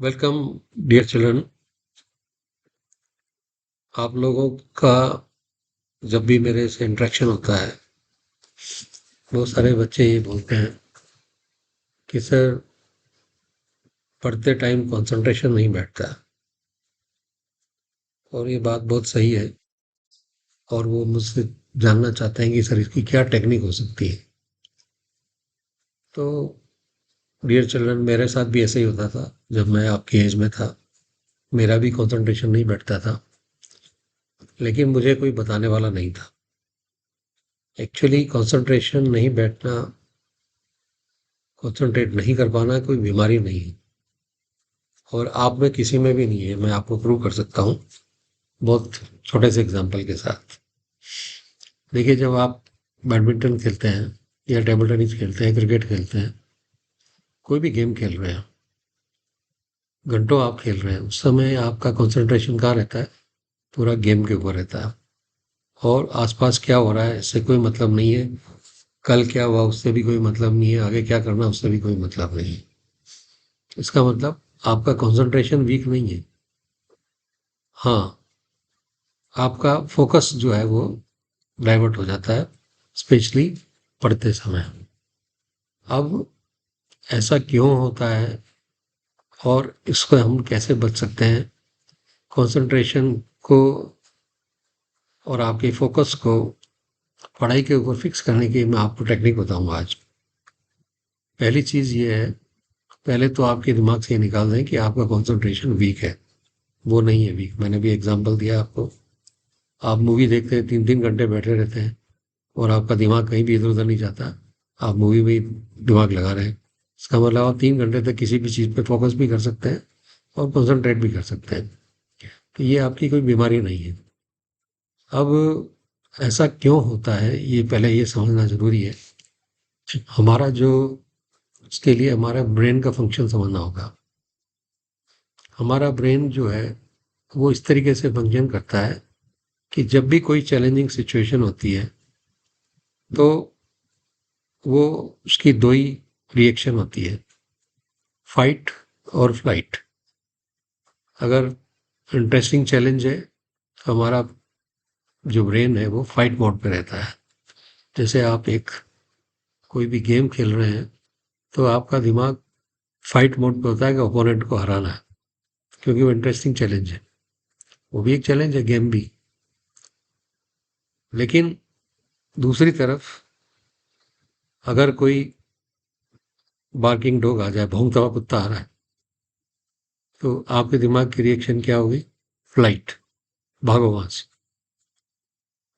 Welcome dear children. आप लोगों का जब भी मेरे से इंटरेक्शन होता है, बहुत सारे बच्चे ये बोलते हैं कि सर, पढ़ते टाइम कंसंट्रेशन नहीं बैठता। और ये बात बहुत सही है। और वो मुझसे जानना चाहते हैं कि सर, इसकी क्या टेक्निक हो सकती है। तो डियर चिल्ड्रन, मेरे साथ भी ऐसे ही होता था। जब मैं आपकी एज में था, मेरा भी कंसंट्रेशन नहीं बैठता था। लेकिन मुझे कोई बताने वाला नहीं था। एक्चुअली कंसंट्रेशन नहीं बैठना, कंसंट्रेट नहीं कर पाना कोई बीमारी नहीं है। और आप में किसी में भी नहीं है, मैं आपको प्रूव कर सकता हूँ बहुत छोटे से एग्जांपल के साथ। देखिए, जब आप बैडमिंटन खेलते हैं या टेबल टेनिस खेलते हैं, क्रिकेट खेलते हैं, कोई भी गेम खेल रहे हैं, घंटों आप खेल रहे हैं, उस समय आपका कंसंट्रेशन कहाँ रहता है? पूरा गेम के ऊपर रहता है। और आसपास क्या हो रहा है इससे कोई मतलब नहीं है। कल क्या हुआ उससे भी कोई मतलब नहीं है। आगे क्या करना उससे भी कोई मतलब नहीं है। इसका मतलब आपका कंसंट्रेशन वीक नहीं है। हाँ, आपका फोकस जो है वो डाइवर्ट हो जाता है, स्पेशली पढ़ते समय। अब ऐसा क्यों होता है और इसको हम कैसे बच सकते हैं? कंसंट्रेशन को और आपके फोकस को पढ़ाई के ऊपर फिक्स करने की मैं आपको टेक्निक बताऊंगा आज। पहली चीज़ ये है, पहले तो आपके दिमाग से ये निकाल दें कि आपका कंसंट्रेशन वीक है। वो नहीं है वीक। मैंने भी एग्जांपल दिया आपको। आप मूवी देखते हैं, 3-3 घंटे बैठे रहते हैं और आपका दिमाग कहीं भी इधर-उधर नहीं जाता। आप मूवी में ही दिमाग लगा रहे हैं। इसका मतलब आप 3 घंटे तक किसी भी चीज़ पे फ़ोकस भी कर सकते हैं और कंसंट्रेट भी कर सकते हैं। तो ये आपकी कोई बीमारी नहीं है। अब ऐसा क्यों होता है, ये पहले ये समझना ज़रूरी है। हमारा जो इसके लिए हमारा ब्रेन का फ़ंक्शन समझना होगा। हमारा ब्रेन जो है, वो इस तरीके से फ़ंक्शन करता है कि जब भी कोई चैलेंजिंग सिचुएशन होती है, तो वो उसकी 2 ही रिएक्शन होती है, फाइट और फ्लाइट। अगर इंटरेस्टिंग चैलेंज है, तो हमारा जो ब्रेन है वो फाइट मोड पे रहता है। जैसे आप एक कोई भी गेम खेल रहे हैं, तो आपका दिमाग फाइट मोड पे होता है कि ओपोनेंट को हराना है, क्योंकि वो इंटरेस्टिंग चैलेंज है। वो भी एक चैलेंज है, गेम भी। लेकिन दूसरी तरफ अगर कोई बार्किंग डॉग आ जाए, भौंकता हुआ कुत्ता आ रहा है, तो आपके दिमाग की रिएक्शन क्या होगी? फ्लाइट, भागो वहां से।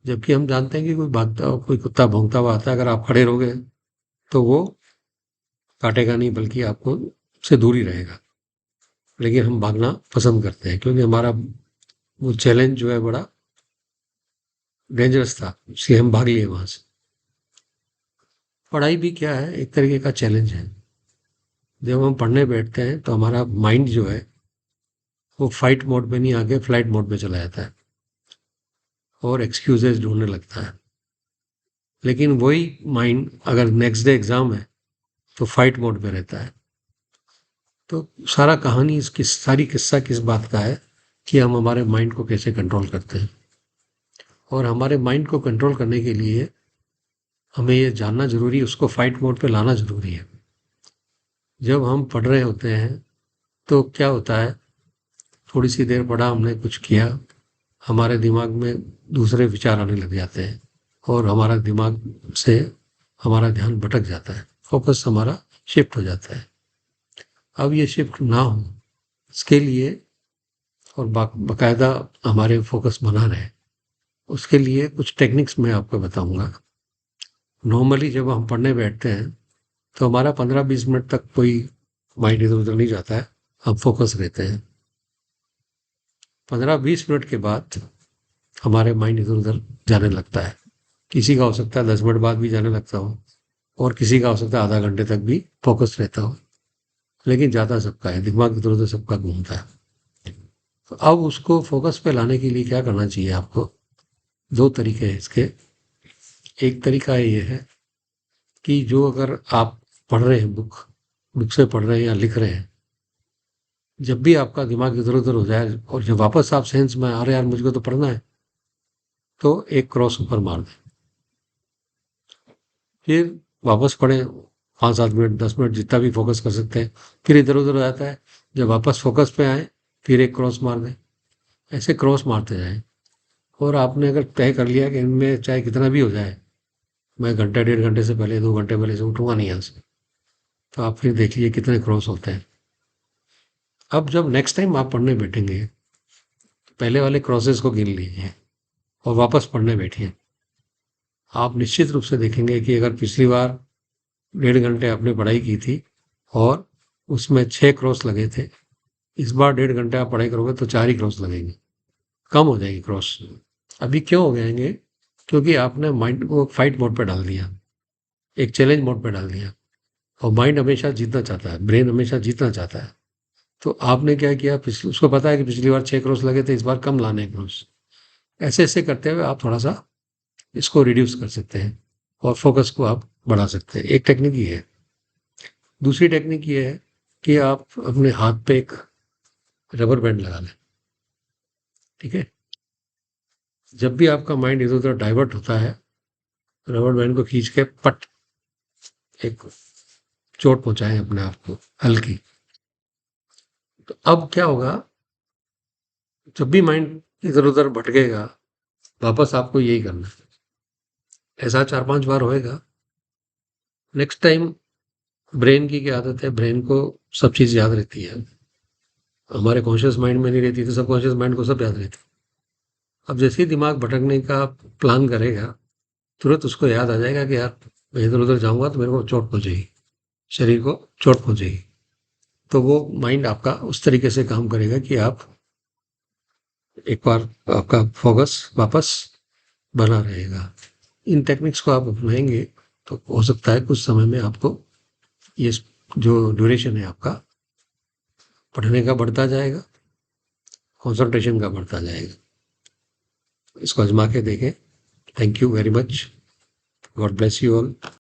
जबकि हम जानते हैं कि कोई कुत्ता भौंकता हुआ आता है, अगर आप खड़े रहोगे तो वो काटेगा नहीं, बल्कि आपको से दूर ही रहेगा। लेकिन हम भागना पसंद करते हैं, क्योंकि हमारा वो चैलेंज जो है बड़ा डेंजरस था, इसलिए हम भाग लिए वहां से। पढ़ाई भी क्या है, एक तरीके का चैलेंज है। जब हम पढ़ने बैठते हैं तो हमारा माइंड जो है वो फाइट मोड में नहीं आके फ्लाइट मोड में चला जाता है और एक्सक्यूजेज ढूंढने लगता है। लेकिन वही माइंड अगर नेक्स्ट डे एग्जाम है, तो फाइट मोड पे रहता है। तो सारा कहानी इसकी सारी किस्सा किस बात का है कि हम हमारे माइंड को कैसे कंट्रोल करते हैं। और हमारे माइंड को कंट्रोल करने के लिए हमें ये जानना ज़रूरी है, उसको फाइट मोड पे लाना ज़रूरी है। जब हम पढ़ रहे होते हैं तो क्या होता है, थोड़ी सी देर पढ़ा, हमने कुछ किया, हमारे दिमाग में दूसरे विचार आने लग जाते हैं और हमारा दिमाग से हमारा ध्यान भटक जाता है, फोकस हमारा शिफ्ट हो जाता है। अब ये शिफ्ट ना हो, इसके लिए और बाकायदा हमारे फोकस बना रहे, उसके लिए कुछ टेक्निक्स मैं आपको बताऊंगा। नॉर्मली जब हम पढ़ने बैठते हैं तो हमारा 15-20 मिनट तक कोई माइंड इधर उधर नहीं जाता है, हम फोकस रहते हैं। 15-20 मिनट के बाद हमारे माइंड इधर उधर जाने लगता है। किसी का हो सकता है 10 मिनट बाद भी जाने लगता हो, और किसी का हो सकता है आधा घंटे तक भी फोकस रहता हो। लेकिन जाता सबका है, दिमाग इधर उधर सबका घूमता है। तो अब उसको फोकस पे लाने के लिए क्या करना चाहिए आपको? दो तरीके हैं इसके। एक तरीका ये है कि जो अगर आप पढ़ रहे हैं बुक, बुक से पढ़ रहे हैं या लिख रहे हैं, जब भी आपका दिमाग इधर-उधर हो जाए और जब वापस आप सेंस में अरे यार मुझको तो पढ़ना है, तो एक क्रॉस ऊपर मार दें। फिर वापस पढ़ें 5-7 मिनट, 10 मिनट जितना भी फ़ोकस कर सकते हैं। फिर इधर-उधर हो जाता है, जब वापस फ़ोकस पे आएँ, फिर एक क्रॉस मार दें। ऐसे क्रॉस मारते जाएँ और आपने अगर तय कर लिया कि इनमें चाहे कितना भी हो जाए, मैं घंटा, डेढ़ घंटे से पहले, 2 घंटे पहले से उठूँगा नहीं यहाँ से, तो आप फिर देखिए कितने क्रॉस होते हैं। अब जब नेक्स्ट टाइम आप पढ़ने बैठेंगे, तो पहले वाले क्रॉसेस को गिन लीजिए और वापस पढ़ने बैठिए। आप निश्चित रूप से देखेंगे कि अगर पिछली बार डेढ़ घंटे आपने पढ़ाई की थी और उसमें 6 क्रॉस लगे थे, इस बार डेढ़ घंटे आप पढ़ाई करोगे तो 4 ही क्रॉस लगेंगे, कम हो जाएगी क्रॉस। अभी क्यों हो जाएँगे? क्योंकि आपने माइंड को फाइट मोड पे डाल दिया, एक चैलेंज मोड पे डाल दिया और माइंड हमेशा जीतना चाहता है, ब्रेन हमेशा जीतना चाहता है। तो आपने क्या किया, पिछले उसको पता है कि पिछली बार 6 क्रॉस लगे थे, इस बार कम लाने हैं क्रॉस। ऐसे-ऐसे करते हुए आप थोड़ा-सा इसको रिड्यूस कर सकते हैं और फ़ोकस को आप बढ़ा सकते हैं। एक टेक्निक ये है। दूसरी टेक्निक ये है कि आप अपने हाथ पे एक रबर बैंड लगा लें, ठीक है? जब भी आपका माइंड इधर-उधर डाइवर्ट होता है, रबर बैंड को खींच के पट एक चोट पहुँचाएँ अपने आप को, हल्की। तो अब क्या होगा, जब भी माइंड इधर-उधर भटकेगा, वापस आपको यही करना है। ऐसा 4-5 बार होएगा। नेक्स्ट टाइम ब्रेन की क्या आदत है, ब्रेन को सब चीज़ याद रहती है। हमारे कॉन्शियस माइंड में नहीं रहती, तो सबकॉन्शियस माइंड को सब याद रहती है। अब जैसे ही दिमाग भटकने का प्लान करेगा, तुरंत उसको याद आ जाएगा कि यार मैं इधर-उधर जाऊँगा तो मेरे को चोट पहुँचेगी, शरीर को चोट पहुँचेगी। तो वो माइंड आपका उस तरीके से काम करेगा कि आप एक बार आपका फ़ोकस वापस बना रहेगा। इन टेक्निक्स को आप अपनाएँगे, तो हो सकता है कुछ समय में आपको ये जो ड्यूरेशन है आपका पढ़ने का बढ़ता जाएगा, कंसंट्रेशन का बढ़ता जाएगा। इसको आज़मा के देखें। Thank you very much. God bless you all.